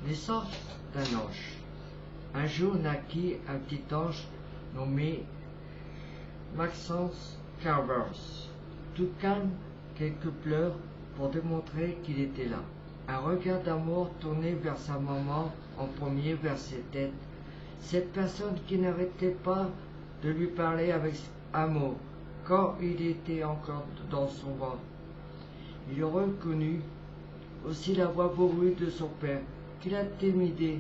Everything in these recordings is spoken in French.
Naissance d'un ange. Un jour naquit un petit ange nommé Maxence Carvers, tout calme, quelques pleurs pour démontrer qu'il était là. Un regard d'amour tourné vers sa maman, en premier vers ses têtes. Cette personne qui n'arrêtait pas de lui parler avec amour quand il était encore dans son ventre. Il reconnut aussi la voix bourrue de son père, qui l'intimidait,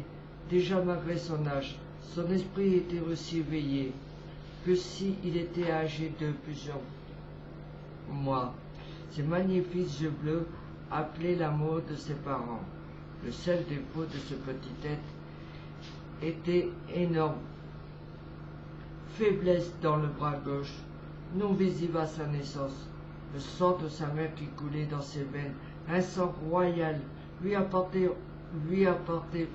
déjà malgré son âge. Son esprit était aussi éveillé que s'il était âgé de plusieurs mois. Ses magnifiques yeux bleus appelaient l'amour de ses parents. Le seul défaut de ce petit être était énorme. Faiblesse dans le bras gauche, non visible à sa naissance. Le sang de sa mère qui coulait dans ses veines, un sang royal, lui apportait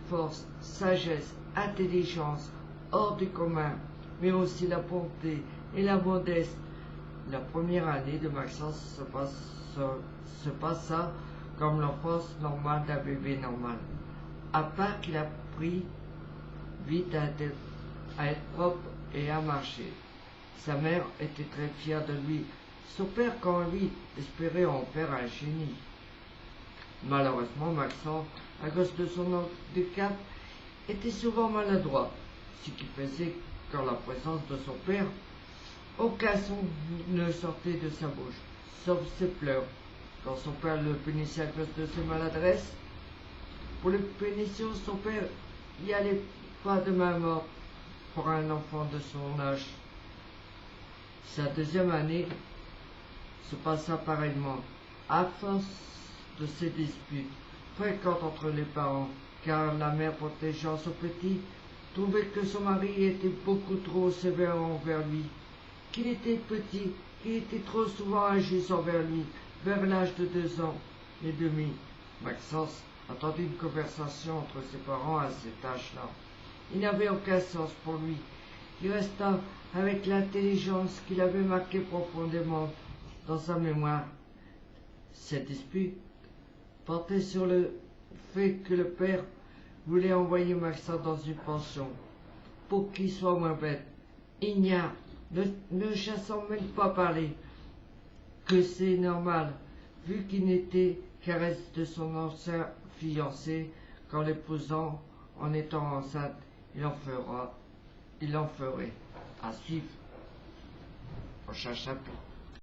force, sagesse, intelligence, hors du commun, mais aussi la bonté et la modeste. La première année de Maxence se passa comme l'enfance normale d'un bébé normal, à part qu'il apprit vite à être propre et à marcher. Sa mère était très fière de lui. Son père, quant à lui, espérait en faire un génie. Malheureusement, Maxence, à cause de son handicap, était souvent maladroit, ce qui faisait qu'en la présence de son père, aucun son ne sortait de sa bouche, sauf ses pleurs. Quand son père le punissait à cause de ses maladresses, pour les punitions, son père n'y allait pas de main morte pour un enfant de son âge. Sa deuxième année se passa pareillement, à force de ces disputes fréquentes entre les parents, car la mère protégeant son petit trouvait que son mari était beaucoup trop sévère envers lui, qu'il était petit, qu'il était trop souvent injuste envers lui. Vers l'âge de 2 ans et demi, Maxence attendit une conversation entre ses parents à cet âge-là. Il n'avait aucun sens pour lui. Il resta avec l'intelligence qu'il avait marquée profondément dans sa mémoire. Cette dispute portait sur le fait que le père voulait envoyer Maxence dans une pension pour qu'il soit moins bête, ignare, ne chassant même pas parler, que c'est normal, vu qu'il n'était qu'un reste de son ancien fiancé, qu'en l'épousant, en étant enceinte, il en ferait. À suivre. Prochain chapitre.